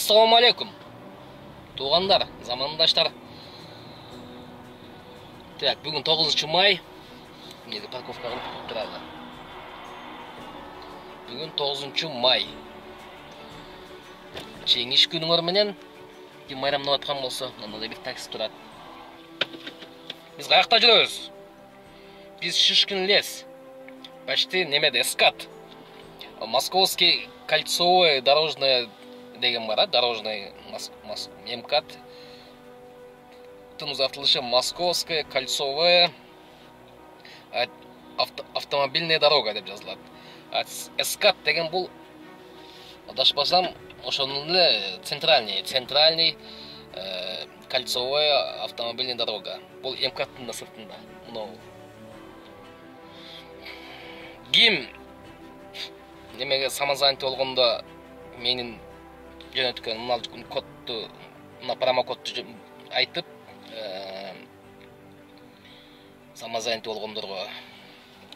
Assalamu alaikum. Туғандар, замандаштар. Так, бүгін 9 май. Неге парковка қылып тұрады. Бүгін 9 май. Жеңіш күніңер менен ким майрамнап атқан болса, мында да бір такси тұрады. Біз қаяқта жүрөбүз? Біз Шишкин лес. Почти немеде Эскат. Московский кольцевое дорожное деген бар, дорожный МКАД. Тын узартылышы Московская кольцевая автомобильная дорога деп жазылат. Эскат деген бұл адашпасам ошонун эле центральный кольцевая автомобильная дорога. Бұл МКАДтын да сыртында. Мынау ким немеге самозанят болгондо менин жөнөткөн мына кодду, мына промокодду айтып, самозанят болгондорго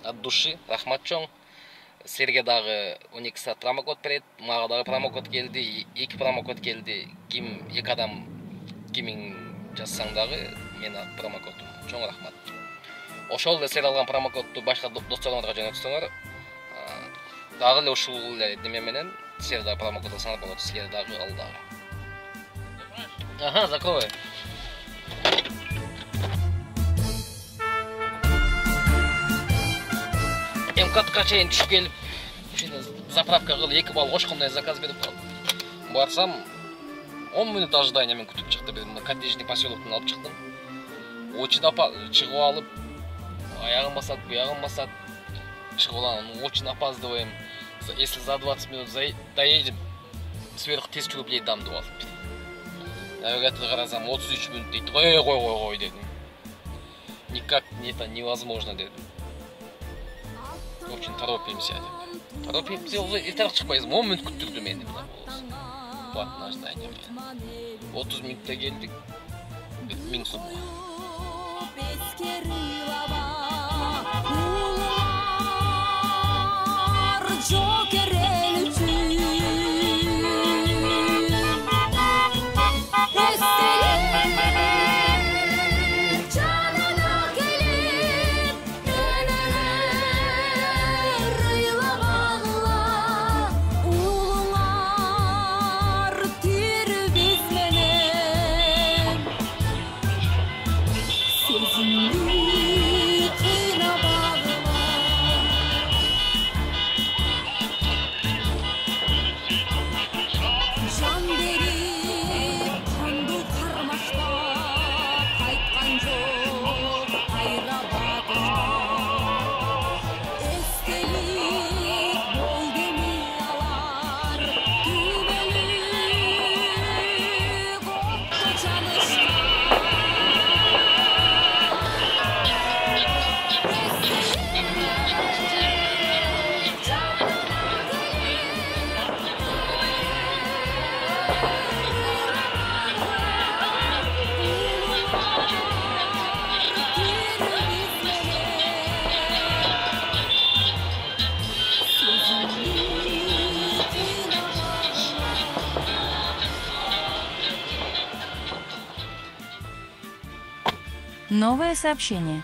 от души рахмат чоң. Силерге дагы 12 саат промокод берет, мага дагы промокод келди, 2 промокод келди. Ким 2 адам кимиң жазсаң дагы мен промокодум. Чоң рахмат. Ошол эле силер алган промокодду башка досторуңарга жөнөтсөңөр, дагы эле ушул эле неме менен силер дагы промокод алсаңар болот, силер дагы ал дагы. Ага, закрой. МКАДка чейин түшүп келип, заправка кылып 2 балл кошкондой заказ берип калдым. Барсам 10 минут ожидания мен күтүп чыкты. Мен коттеджный поселоктон алып чыктым. Очень чыгып алып, аягым басат, буягым басат. Чыгып алам, очень опаздываем. Если за 20 минут доедем, сверху тез жүрүп дам деп алып. Навигатор карасам 33 минут дейт. Ой дедим. Никак это невозможно дедим. Очень торопимся. Торопимся, уже эртерээк чыкпайбыз. 10 минут күттүрдү мени мына болсо. Платное здание. 30 минутта келдик. 1000 сом. Новое сообщение.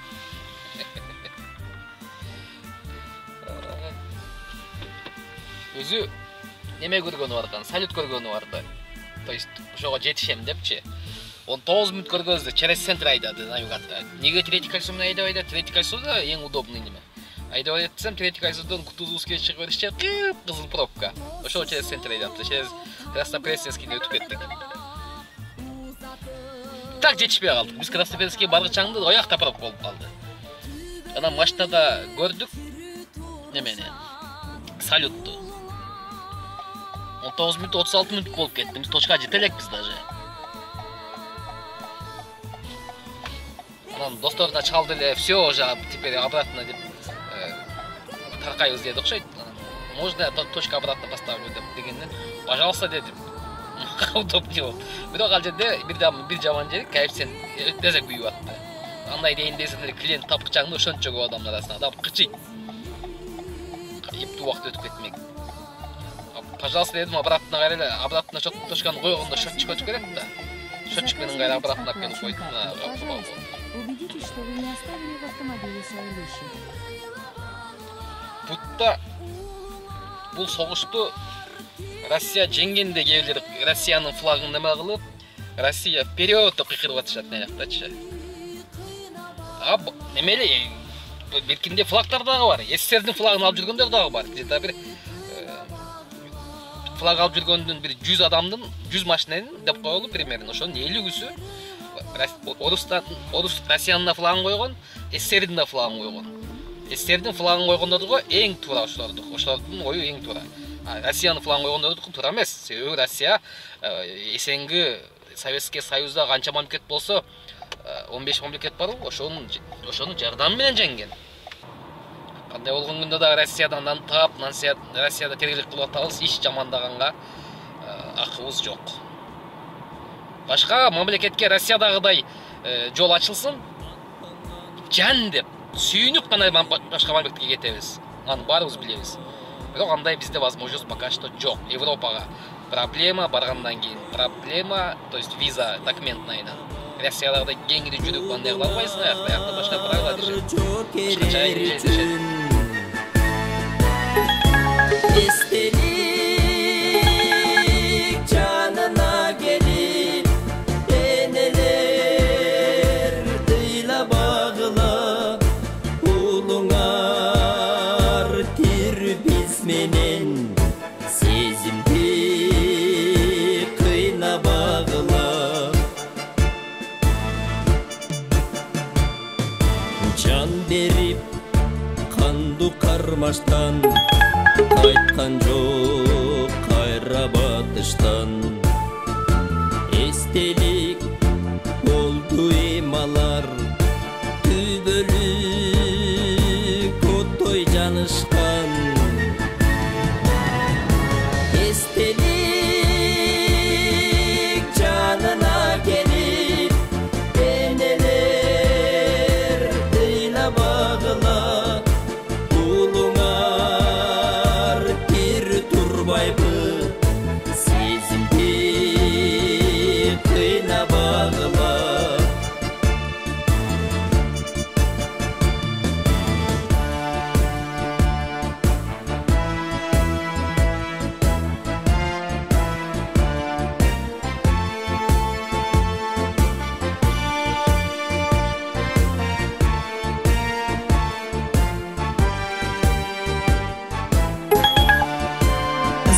Өзү неме көргөнү бар экен, салют көргөнү бар да. То есть ошого жетишем депчи. 19 минут көргөздө через центр айдады навигатор. Неге третий кольцо менен айдабайда? Третий кольцо да эң удобный неме. Айдабай этсем, третий кольцодон Кутузовскийге чыгып беришчи, кызыл пробка. Ошол через центр айдапты, через Краснопресненскийге өтүп кеттик. Так жетишпей калдык. Биз Краснопресненскийге баргычаңды аякта пробка болуп калды. Анан машинада көрдүк немени? Салютту. 19 минут 36 минут болуп кетти. Биз точкага жете элекпиз даже. Анан достордо чалды эле, все уже теперь обратно деп таркайбыз деди окшойт. Можно я точка обратно поставлю дегенден, пожалуйста дедим. Удобнее. Бирок ал жерде бир жаман жери коэффициент өтө күйүп атты. Андай дейин десең эле клиент тапкычаңды ошончо көп адамдар арасында адам кычыйт. Эптүү убакыт өтүп кетмек. пожалуйста дедим, обратно кайра, обратно точканы койгондо счетчик өтүп кетет да. Счетчик менен кайра обратно алып келип койдум. Убедитесь, что вы не оставили в автомобиле свои вещи. Бутта бул согушту Россия жеңгенде кээ Россиянын флагын неме кылып, Россия вперед деп кыйкырып атышат мынаяктачы. Немели белкинде флагдар дагы бар. СССРдин флагын алып жүргөндөр дагы бар. Где-то бир флаг алып жүргөндүн бир 100 адамдын 100 машинанын деп коелу примерно. Ошонун 50-үсү Орус Россиянын флагын койгон, СССРдин да флагын койгон. СССРдин флагын койгондорго эң туура ошолордун ою эң туура. Россиянын флагын койгондордуку туура эмес. Себеби Россия эсенги Советский Союзда канча мамлекет болсо 15 мамлекет бар, ошонун жардамы менен жеңген. Кандай болгон күндө да Россиядан тап, Россияда тергелик кылып атабыз, иш жамандаганга акыбыз жок. Башка мамлекетке Россиядагыдай жол ачылсын, жан деп сүйүнүп гана башка мамлекетке кетебиз. Аны баарыбыз билебиз. Бирок андай бизде возможность пока что жок. Европага проблема баргандан кийин проблема, то есть виза документная. Россиядагыдай кеңири жүрүп андай кыла албайсың, аякта башка правила дешет. Естелик жанына келип, энелер тыйла багыла, улуңар тир биз менен сезимди кыйна багыла. Жан берип канду кармаштан, кайткан жок кайра батыштан. Эстелик болду эмалар, түбөлүк оттой жанышкан. Эстелик жанына келип, энелер тыйла багыла, улуңар бир турбайбы, сезимди кыйна багыла.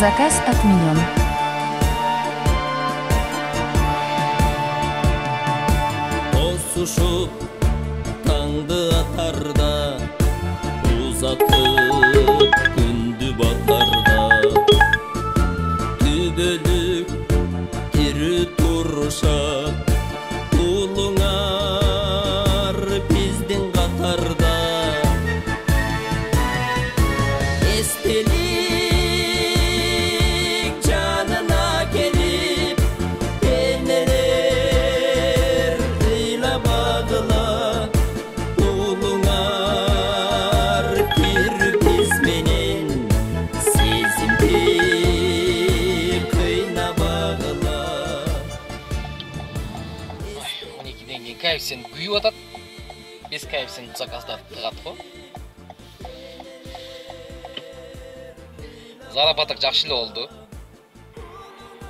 Заказ отменен. Осушуп таңды атарда, узатып күндү батарда, түбөлүк тирүү турушат, улуңар биздин катарда. Эстелик жанына келип, энелер тыйла багыла, улуңар бир биз менен сезимди кыйна багыла. 12-ден кийин коэффициент күйүп атат. Без коэффициент заказдар тыгат го. Зарабатык жакшы эле болду.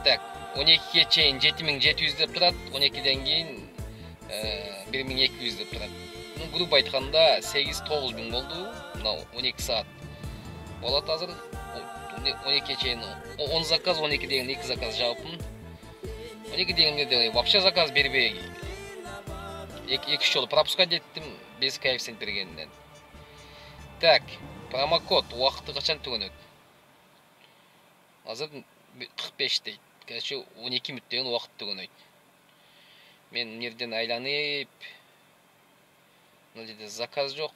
Так, 12-ге чейин 7700 деп турат, 12-ден кийин 1200 деп турат. Грубо айтканда 8-9000 болду. Мына 12 саат. Болот азыр 12-ге чейин 10 заказ, 12-ден 2 заказ жаапмын. 12-ден эмне вообще заказ бербей. 2-3 жолу пропускать еттим без коэффициент бергенден. Так, промокод убакыты качан түгөнөт? Азыр 45 дейт. Короче, 12 мүнөт деген убакыт түгөнөйт. Мен мына айланып, мына жерде заказ жок.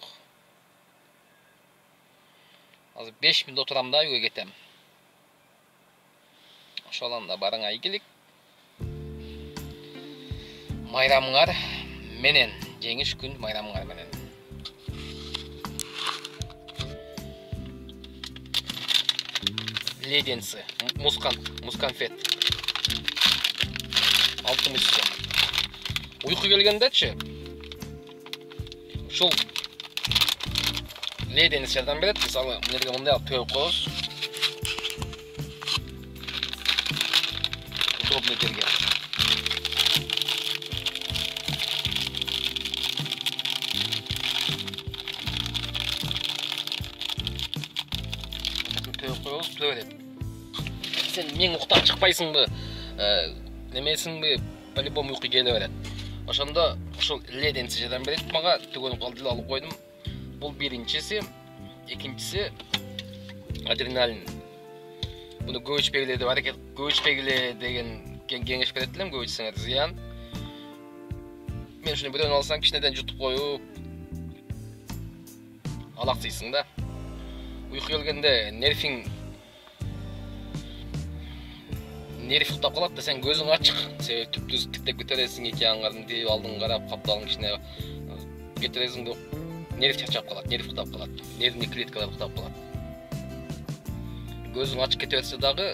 Азыр 5 мүнөт отурам да үйгө кетем. Ошол анда барыңа ийгилик. Майрамыңар менен, жеңиш күн майрамыңар менен. леденцы, мусканфет. 60 сом. Uyku kelgендечи, ушул леденец жардам берет. Мисалы, мынерге мындай алып төгүп коебуз. Удобный жерге. Төгүп коебуз, түзө берет. Сен мен уктап чыкпайсыңбы, немесиңби, по-любому уйку келе берет. Ошондо ушул леденцы жардам берет мага, төгөнүп калды, алып койдум. Бул биринчиси, экинчиси адреналин. Буну көп ичпегиле деп аракет, көп ичпегиле деген кеңеш берет элем, көп ичсеңер зыян. Мен ушуну бирөөнү алсаң, кичинеден жутуп коюп алаксыйсың да. Уйку келгенде нерв уктап калат да, сен көзүң ачык, себеби түптүз тиктеп кетересиң, эки аңгардын тип алдын карап, капталдын кичине кетересиң деп нерв чарчап калат, нерв уктап калат, нервный клеткалар уктап калат. Көзүң ачык кете берсе дагы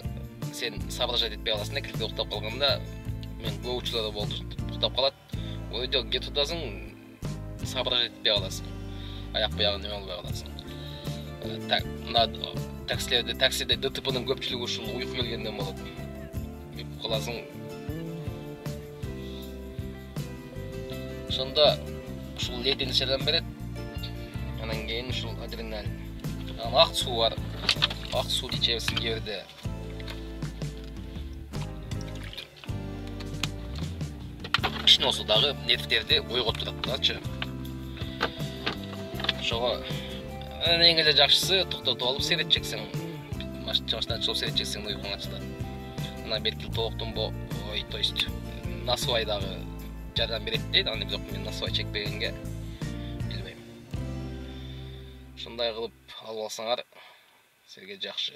сен соображать этпей каласың да, кирде уктап калганда, мен көп учурларда болду, уктап калат. Ой, ге тутасың, соображать этпей каласың. Аяк биягын неме албай каласың. Таксиде ДТПнын көпчүлүгү ушул уйку келгенден болот. Уйкуп каласың. Ошондо ушул леденец жардам берет. Анан кийин ушул адреналин. Ак суу бар. Ак сууну ичебиз жерде. Кичине болсо дагы нервдерди ойготурат дачы. Ошого эң эле жакшысы токтотуп алып сейретчексиң. Машинадан чыгып сейретчексиң, уйкуң ачылат. Анан берки токтун ой, то есть насвай дагы жардам берет дейт. Аны бирок мен насвай чекпегенге билбейм. Ушундай кылып алып алсаңар силерге жакшы.